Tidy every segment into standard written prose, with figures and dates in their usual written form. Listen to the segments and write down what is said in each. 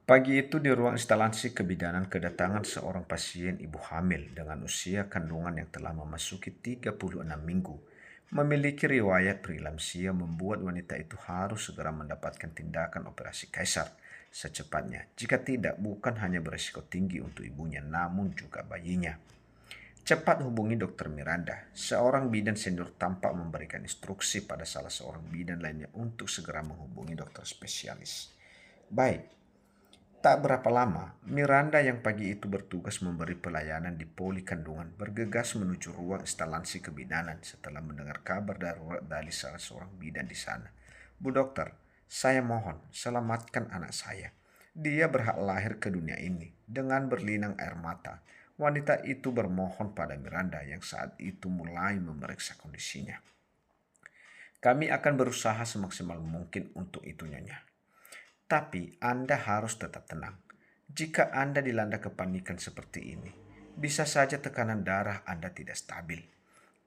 Pagi itu di ruang instalasi kebidanan kedatangan seorang pasien ibu hamil dengan usia kandungan yang telah memasuki 36 minggu. Memiliki riwayat preeklamsia membuat wanita itu harus segera mendapatkan tindakan operasi kaisar secepatnya. Jika tidak, bukan hanya berisiko tinggi untuk ibunya, namun juga bayinya. Cepat hubungi Dr. Miranda. Seorang bidan senior tampak memberikan instruksi pada salah seorang bidan lainnya untuk segera menghubungi dokter spesialis. Baik, tak berapa lama, Miranda yang pagi itu bertugas memberi pelayanan di poli kandungan bergegas menuju ruang instalasi kebidanan setelah mendengar kabar darurat dari salah seorang bidan di sana. Bu dokter, saya mohon selamatkan anak saya. Dia berhak lahir ke dunia ini dengan berlinang air mata. Wanita itu bermohon pada Miranda yang saat itu mulai memeriksa kondisinya. Kami akan berusaha semaksimal mungkin untuk itu, Nyonya. Tapi Anda harus tetap tenang. Jika Anda dilanda kepanikan seperti ini, bisa saja tekanan darah Anda tidak stabil.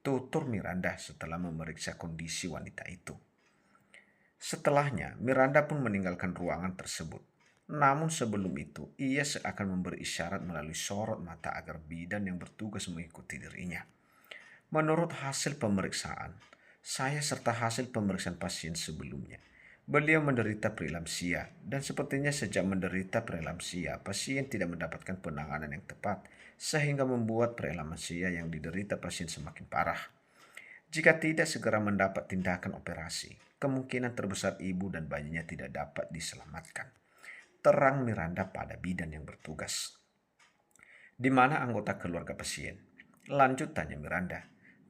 Tutur Miranda setelah memeriksa kondisi wanita itu. Setelahnya, Miranda pun meninggalkan ruangan tersebut. Namun sebelum itu, ia seakan memberi isyarat melalui sorot mata agar bidan yang bertugas mengikuti dirinya. Menurut hasil pemeriksaan, saya serta hasil pemeriksaan pasien sebelumnya, beliau menderita preeklamsia dan sepertinya sejak menderita preeklamsia, pasien tidak mendapatkan penanganan yang tepat sehingga membuat preeklamsia yang diderita pasien semakin parah. Jika tidak segera mendapat tindakan operasi, kemungkinan terbesar ibu dan bayinya tidak dapat diselamatkan. Terang Miranda pada bidan yang bertugas. Di mana anggota keluarga pasien? Lanjut tanya Miranda.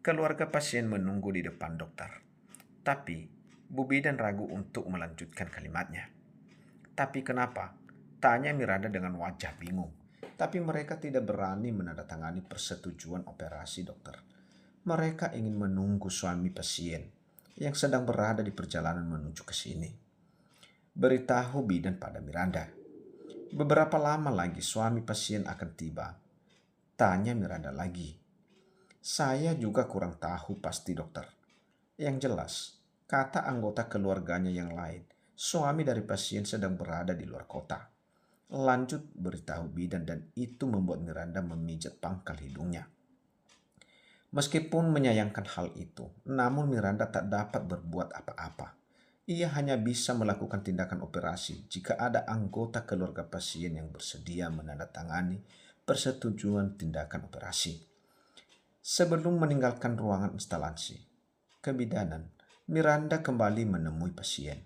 Keluarga pasien menunggu di depan dokter. Tapi, Bu Bidan ragu untuk melanjutkan kalimatnya. Tapi kenapa? Tanya Miranda dengan wajah bingung. Tapi mereka tidak berani menandatangani persetujuan operasi dokter. Mereka ingin menunggu suami pasien yang sedang berada di perjalanan menuju ke sini. Beritahu bidan pada Miranda. Beberapa lama lagi suami pasien akan tiba. Tanya Miranda lagi. Saya juga kurang tahu pasti dokter. Yang jelas, kata anggota keluarganya yang lain, suami dari pasien sedang berada di luar kota. Lanjut beritahu bidan dan itu membuat Miranda memijat pangkal hidungnya. Meskipun menyayangkan hal itu, namun Miranda tak dapat berbuat apa-apa. Ia hanya bisa melakukan tindakan operasi jika ada anggota keluarga pasien yang bersedia menandatangani persetujuan tindakan operasi. Sebelum meninggalkan ruangan instalasi kebidanan, Miranda kembali menemui pasien.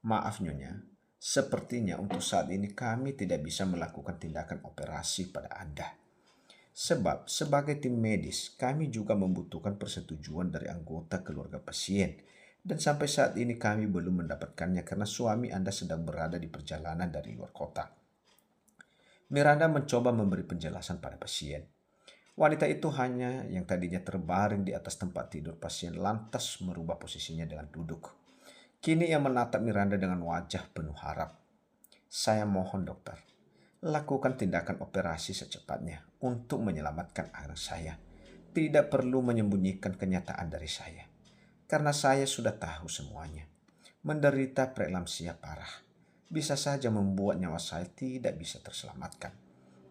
Maaf Nyonya, sepertinya untuk saat ini kami tidak bisa melakukan tindakan operasi pada Anda. Sebab sebagai tim medis, kami juga membutuhkan persetujuan dari anggota keluarga pasien. Dan sampai saat ini kami belum mendapatkannya karena suami Anda sedang berada di perjalanan dari luar kota. Miranda mencoba memberi penjelasan pada pasien. Wanita itu hanya yang tadinya terbaring di atas tempat tidur pasien lantas merubah posisinya dengan duduk. Kini ia menatap Miranda dengan wajah penuh harap. Saya mohon dokter, lakukan tindakan operasi secepatnya untuk menyelamatkan anak saya. Tidak perlu menyembunyikan kenyataan dari saya. Karena saya sudah tahu semuanya. Menderita preeklamsia parah. Bisa saja membuat nyawa saya tidak bisa terselamatkan.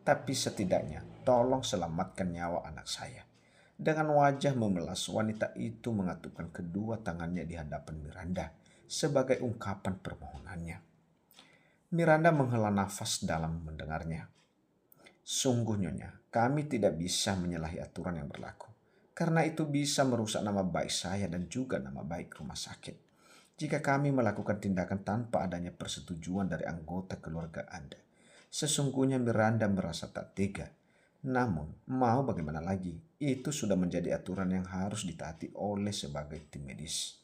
Tapi setidaknya tolong selamatkan nyawa anak saya. Dengan wajah memelas, wanita itu mengatupkan kedua tangannya di hadapan Miranda sebagai ungkapan permohonannya. Miranda menghela nafas dalam mendengarnya. Sungguh Nyonya, kami tidak bisa menyalahi aturan yang berlaku. Karena itu bisa merusak nama baik saya dan juga nama baik rumah sakit. Jika kami melakukan tindakan tanpa adanya persetujuan dari anggota keluarga Anda. Sesungguhnya Miranda merasa tak tega. Namun, mau bagaimana lagi? Itu sudah menjadi aturan yang harus ditaati oleh sebagai tim medis.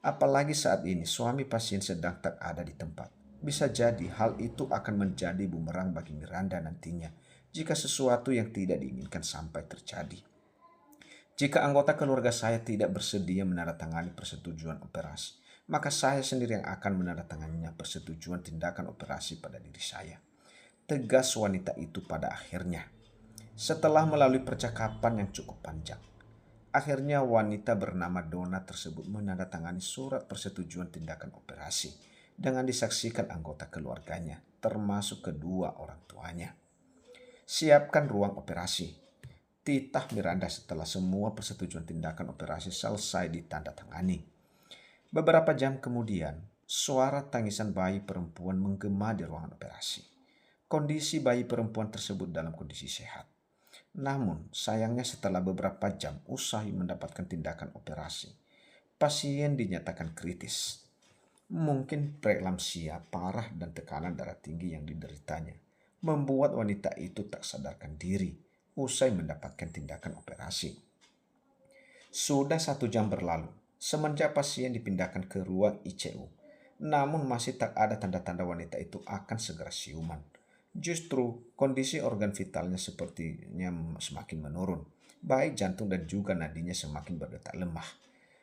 Apalagi saat ini suami pasien sedang tak ada di tempat. Bisa jadi hal itu akan menjadi bumerang bagi Miranda nantinya jika sesuatu yang tidak diinginkan sampai terjadi. Jika anggota keluarga saya tidak bersedia menandatangani persetujuan operasi, maka saya sendiri yang akan menandatanganinya persetujuan tindakan operasi pada diri saya. Tegas wanita itu pada akhirnya. Setelah melalui percakapan yang cukup panjang, akhirnya wanita bernama Donna tersebut menandatangani surat persetujuan tindakan operasi dengan disaksikan anggota keluarganya. termasuk kedua orang tuanya. Siapkan ruang operasi. Titah Miranda setelah semua persetujuan tindakan operasi selesai ditandatangani. Beberapa jam kemudian, suara tangisan bayi perempuan menggema di ruangan operasi. Kondisi bayi perempuan tersebut dalam kondisi sehat. Namun, sayangnya setelah beberapa jam usai mendapatkan tindakan operasi, pasien dinyatakan kritis. Mungkin preeklamsia parah dan tekanan darah tinggi yang dideritanya membuat wanita itu tak sadarkan diri usai mendapatkan tindakan operasi. Sudah 1 jam berlalu semenjak pasien dipindahkan ke ruang ICU, namun masih tak ada tanda-tanda wanita itu akan segera siuman. Justru kondisi organ vitalnya sepertinya semakin menurun, baik jantung dan juga nadinya semakin berdetak lemah.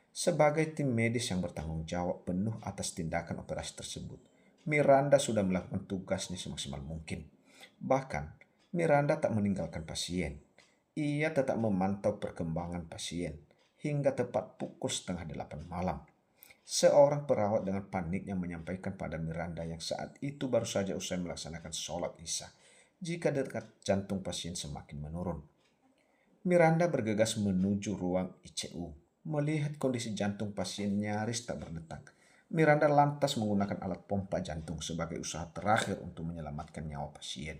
Sebagai tim medis yang bertanggung jawab penuh atas tindakan operasi tersebut, Miranda sudah melakukan tugasnya semaksimal mungkin. Bahkan, Miranda tak meninggalkan pasien. Ia tetap memantau perkembangan pasien hingga tepat pukul 7:30 malam. Seorang perawat dengan paniknya menyampaikan pada Miranda yang saat itu baru saja usai melaksanakan sholat Isya, jika detak jantung pasien semakin menurun. Miranda bergegas menuju ruang ICU. Melihat kondisi jantung pasien nyaris tak berdetak, Miranda lantas menggunakan alat pompa jantung sebagai usaha terakhir untuk menyelamatkan nyawa pasien.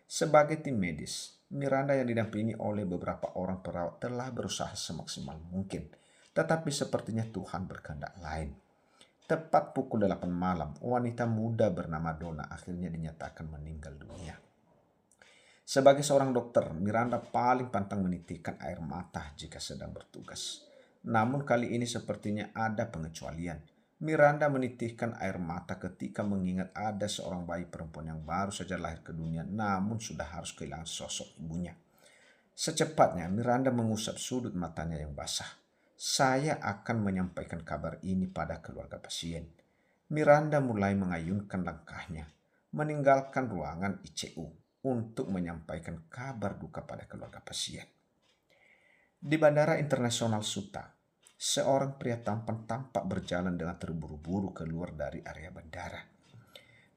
Sebagai tim medis, Miranda yang didampingi oleh beberapa orang perawat telah berusaha semaksimal mungkin, tetapi sepertinya Tuhan berkehendak lain. Tepat pukul 8 malam, wanita muda bernama Donna akhirnya dinyatakan meninggal dunia. Sebagai seorang dokter, Miranda paling pantang menitikkan air mata jika sedang bertugas. Namun kali ini sepertinya ada pengecualian. Miranda menitikkan air mata ketika mengingat ada seorang bayi perempuan yang baru saja lahir ke dunia namun sudah harus kehilangan sosok ibunya. Secepatnya Miranda mengusap sudut matanya yang basah. Saya akan menyampaikan kabar ini pada keluarga pasien. Miranda mulai mengayunkan langkahnya, meninggalkan ruangan ICU untuk menyampaikan kabar duka pada keluarga pasien. Di Bandara Internasional Suta, seorang pria tampan tampak berjalan dengan terburu-buru keluar dari area bandara.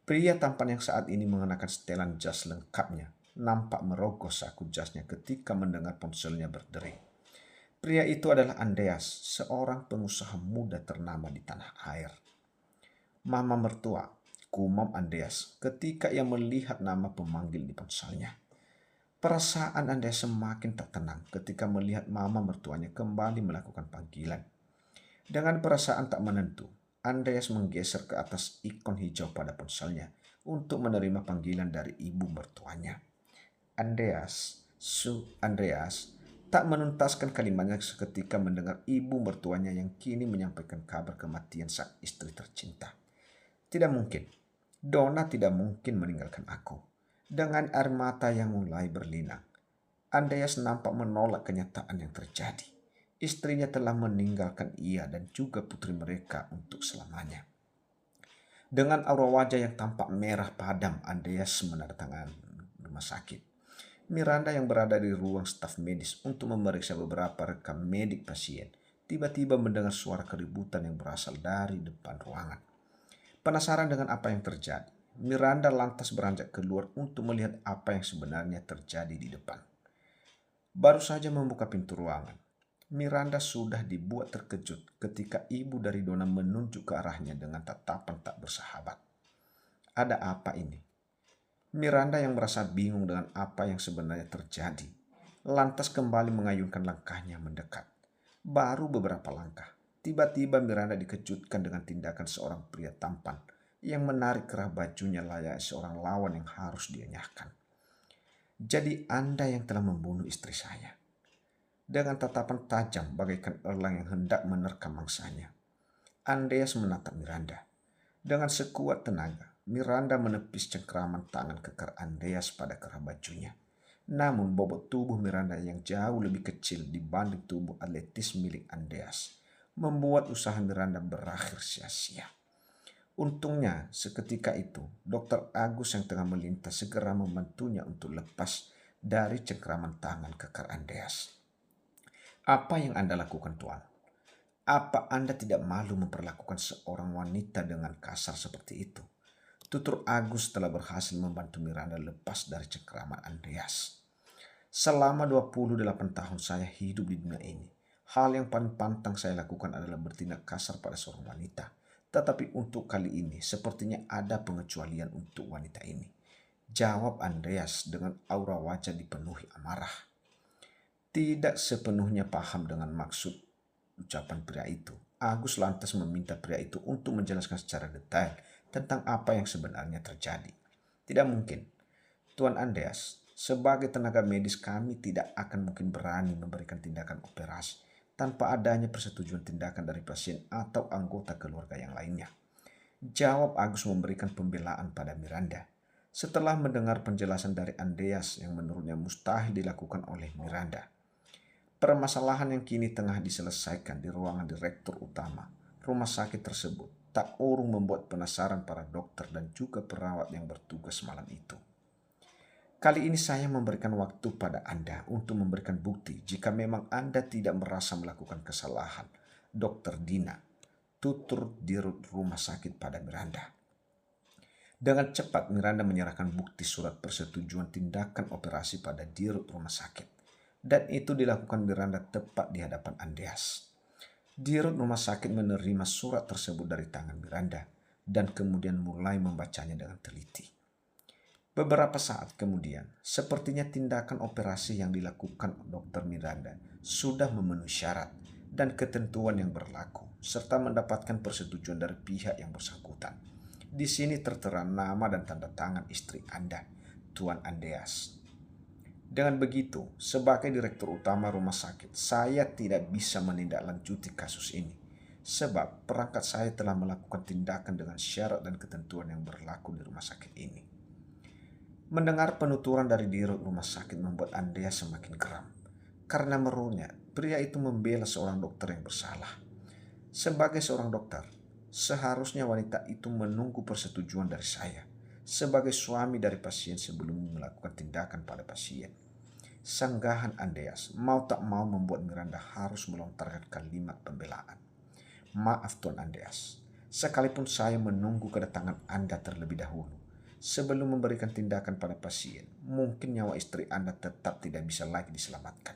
Pria tampan yang saat ini mengenakan setelan jas lengkapnya nampak merogoh saku jasnya ketika mendengar ponselnya berdering. Pria itu adalah Andreas, seorang pengusaha muda ternama di tanah air. Mama mertua, gumam Andreas ketika ia melihat nama pemanggil di ponselnya. Perasaan Andreas semakin tak tenang ketika melihat mama mertuanya kembali melakukan panggilan. Dengan perasaan tak menentu, Andreas menggeser ke atas ikon hijau pada ponselnya untuk menerima panggilan dari ibu mertuanya. Andreas tak menuntaskan kalimatnya seketika mendengar ibu mertuanya yang kini menyampaikan kabar kematian sang istri tercinta. Tidak mungkin, Donna tidak mungkin meninggalkan aku. Dengan air mata yang mulai berlinang, Andreas nampak menolak kenyataan yang terjadi. Istrinya telah meninggalkan ia dan juga putri mereka untuk selamanya. Dengan aura wajah yang tampak merah padam, Andreas menandatangani rumah sakit. Miranda yang berada di ruang staf medis untuk memeriksa beberapa rekam medik pasien, tiba-tiba mendengar suara keributan yang berasal dari depan ruangan. Penasaran dengan apa yang terjadi, Miranda lantas beranjak keluar untuk melihat apa yang sebenarnya terjadi di depan. Baru saja membuka pintu ruangan, Miranda sudah dibuat terkejut ketika ibu dari Donna menunjuk ke arahnya dengan tatapan tak bersahabat. Ada apa ini? Miranda yang merasa bingung dengan apa yang sebenarnya terjadi, lantas kembali mengayunkan langkahnya mendekat. Baru beberapa langkah, tiba-tiba Miranda dikejutkan dengan tindakan seorang pria tampan yang menarik kerah bajunya layaknya seorang lawan yang harus dienyahkan. Jadi Anda yang telah membunuh istri saya. Dengan tatapan tajam bagaikan elang yang hendak menerkam mangsanya, Andreas menatap Miranda. Dengan sekuat tenaga, Miranda menepis cengkraman tangan kekar Andreas pada kerah bajunya. Namun bobot tubuh Miranda yang jauh lebih kecil dibanding tubuh atletis milik Andreas membuat usaha Miranda berakhir sia-sia. Untungnya seketika itu, Dr. Agus yang tengah melintas segera membantunya untuk lepas dari cengkraman tangan kekar Andreas. Apa yang Anda lakukan, Tuan? Apa Anda tidak malu memperlakukan seorang wanita dengan kasar seperti itu? Tutur Agus telah berhasil membantu Miranda lepas dari cengkraman Andreas. Selama 28 tahun saya hidup di dunia ini, hal yang paling pantang saya lakukan adalah bertindak kasar pada seorang wanita. Tetapi untuk kali ini, sepertinya ada pengecualian untuk wanita ini. Jawab Andreas dengan aura wajah dipenuhi amarah. Tidak sepenuhnya paham dengan maksud ucapan pria itu. Agus lantas meminta pria itu untuk menjelaskan secara detail tentang apa yang sebenarnya terjadi. Tidak mungkin. Tuan Andreas, sebagai tenaga medis kami tidak akan mungkin berani memberikan tindakan operasi tanpa adanya persetujuan tindakan dari pasien atau anggota keluarga yang lainnya. Jawab Agus memberikan pembelaan pada Miranda. Setelah mendengar penjelasan dari Andreas yang menurutnya mustahil dilakukan oleh Miranda. Permasalahan yang kini tengah diselesaikan di ruangan direktur utama rumah sakit tersebut tak urung membuat penasaran para dokter dan juga perawat yang bertugas malam itu. Kali ini saya memberikan waktu pada Anda untuk memberikan bukti jika memang Anda tidak merasa melakukan kesalahan. Dokter Dina, tutur dirut rumah sakit pada Miranda. Dengan cepat Miranda menyerahkan bukti surat persetujuan tindakan operasi pada dirut rumah sakit. Dan itu dilakukan Miranda tepat di hadapan Andreas. Dirut rumah sakit menerima surat tersebut dari tangan Miranda dan kemudian mulai membacanya dengan teliti. Beberapa saat kemudian, sepertinya tindakan operasi yang dilakukan Dr. Miranda sudah memenuhi syarat dan ketentuan yang berlaku serta mendapatkan persetujuan dari pihak yang bersangkutan. Di sini tertera nama dan tanda tangan istri Anda, Tuan Andreas. Dengan begitu, sebagai direktur utama rumah sakit, saya tidak bisa menindaklanjuti kasus ini. Sebab perangkat saya telah melakukan tindakan dengan syarat dan ketentuan yang berlaku di rumah sakit ini. Mendengar penuturan dari dirut rumah sakit membuat Andreas semakin geram. Karena menurutnya, pria itu membela seorang dokter yang bersalah. Sebagai seorang dokter, seharusnya wanita itu menunggu persetujuan dari saya sebagai suami dari pasien sebelum melakukan tindakan pada pasien. Sanggahan Andreas mau tak mau membuat Miranda harus melontarkan kalimat pembelaan. Maaf Tuan Andreas, sekalipun saya menunggu kedatangan Anda terlebih dahulu sebelum memberikan tindakan pada pasien, mungkin nyawa istri Anda tetap tidak bisa lagi diselamatkan.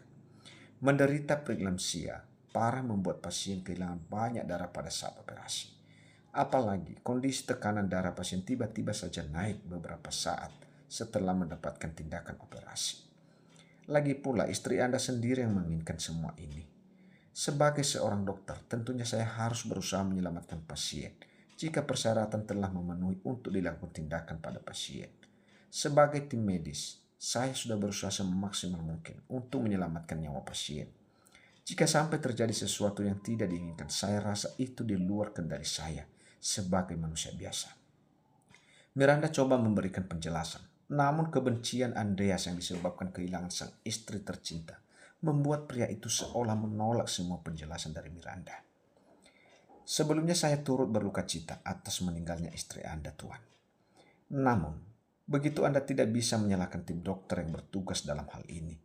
Menderita preeklamsia parah membuat pasien kehilangan banyak darah pada saat operasi. Apalagi kondisi tekanan darah pasien tiba-tiba saja naik beberapa saat setelah mendapatkan tindakan operasi. Lagi pula istri Anda sendiri yang menginginkan semua ini. Sebagai seorang dokter, tentunya saya harus berusaha menyelamatkan pasien jika persyaratan telah memenuhi untuk dilakukan tindakan pada pasien. Sebagai tim medis, saya sudah berusaha semaksimal mungkin untuk menyelamatkan nyawa pasien. Jika sampai terjadi sesuatu yang tidak diinginkan, saya rasa itu di luar kendali saya sebagai manusia biasa. Miranda coba memberikan penjelasan, namun kebencian Andreas yang disebabkan kehilangan sang istri tercinta membuat pria itu seolah menolak semua penjelasan dari Miranda. Sebelumnya saya turut berduka cita atas meninggalnya istri Anda, Tuan. Namun, begitu Anda tidak bisa menyalahkan tim dokter yang bertugas dalam hal ini,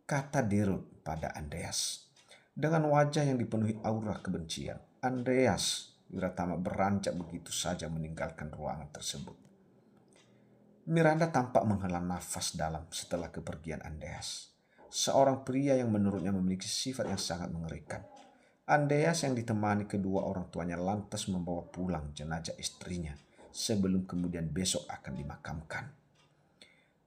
kata dirut pada Andreas. Dengan wajah yang dipenuhi aura kebencian, Andreas Wiratama beranjak begitu saja meninggalkan ruangan tersebut. Miranda tampak menghela nafas dalam setelah kepergian Andreas. Seorang pria yang menurutnya memiliki sifat yang sangat mengerikan. Andreas yang ditemani kedua orang tuanya lantas membawa pulang jenazah istrinya sebelum kemudian besok akan dimakamkan.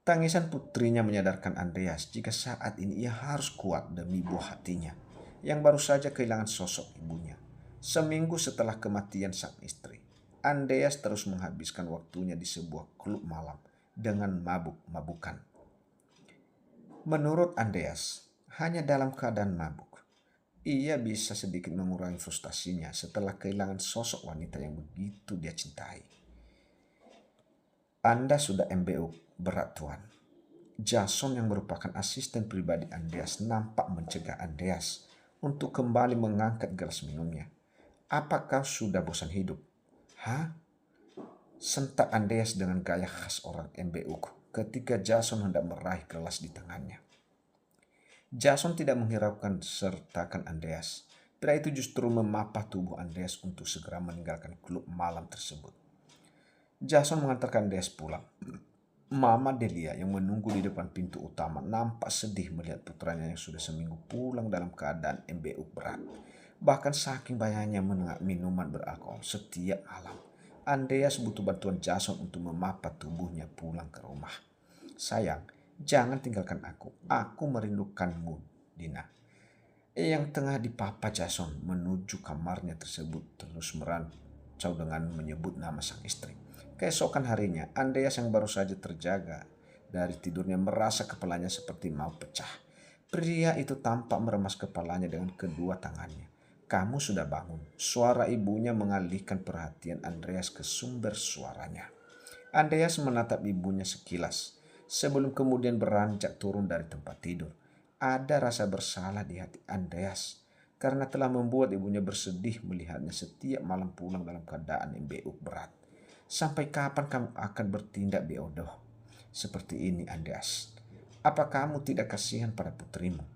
Tangisan putrinya menyadarkan Andreas jika saat ini ia harus kuat demi buah hatinya yang baru saja kehilangan sosok ibunya. Seminggu setelah kematian sang istri, Andreas terus menghabiskan waktunya di sebuah klub malam dengan mabuk-mabukan. Menurut Andreas, hanya dalam keadaan mabuk, ia bisa sedikit mengurangi frustasinya setelah kehilangan sosok wanita yang begitu dia cintai. Anda sudah MBU berat, Tuan. Jason yang merupakan asisten pribadi Andreas nampak mencegah Andreas untuk kembali mengangkat gelas minumnya. Apa kau sudah bosan hidup? Hah? Sentak Andreas dengan gaya khas orang MBU ketika Jason hendak meraih gelas di tangannya. Jason tidak menghiraukan sertakan Andreas. Pria itu justru memapah tubuh Andreas untuk segera meninggalkan klub malam tersebut. Jason mengantarkan Des pulang. Mama Delia yang menunggu di depan pintu utama nampak sedih melihat putranya yang sudah seminggu pulang dalam keadaan MBU berat. Bahkan saking banyaknya menenggak minuman beralkohol setiap malam, Andreas butuh bantuan Jason untuk memapat tubuhnya pulang ke rumah. Sayang, jangan tinggalkan aku. Aku merindukanmu, Dina. Yang tengah dipapa Jason menuju kamarnya tersebut terus merancau dengan menyebut nama sang istri. Keesokan harinya, Andreas yang baru saja terjaga dari tidurnya merasa kepalanya seperti mau pecah. Pria itu tampak meremas kepalanya dengan kedua tangannya. Kamu sudah bangun. Suara ibunya mengalihkan perhatian Andreas ke sumber suaranya. Andreas menatap ibunya sekilas, sebelum kemudian beranjak turun dari tempat tidur. Ada rasa bersalah di hati Andreas, karena telah membuat ibunya bersedih melihatnya setiap malam pulang dalam keadaan MBU berat. Sampai kapan kamu akan bertindak bodoh seperti ini, Andreas? Apa kamu tidak kasihan pada putrimu?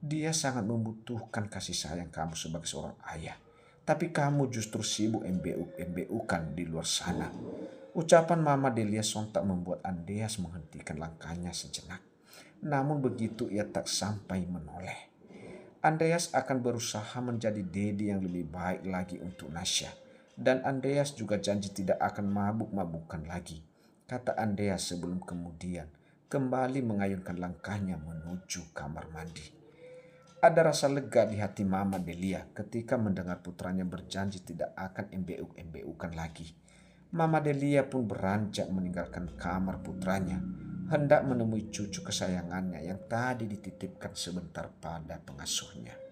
Dia sangat membutuhkan kasih sayang kamu sebagai seorang ayah. Tapi kamu justru sibuk MBU-kan di luar sana. Ucapan Mama Delia sontak membuat Andreas menghentikan langkahnya sejenak. Namun begitu ia tak sampai menoleh. Andreas akan berusaha menjadi Dedi yang lebih baik lagi untuk Nasya. Dan Andreas juga janji tidak akan mabuk-mabukan lagi, kata Andreas sebelum kemudian kembali mengayunkan langkahnya menuju kamar mandi. Ada rasa lega di hati Mama Delia ketika mendengar putranya berjanji tidak akan MBU-MBU-kan lagi. Mama Delia pun beranjak meninggalkan kamar putranya, hendak menemui cucu kesayangannya yang tadi dititipkan sebentar pada pengasuhnya.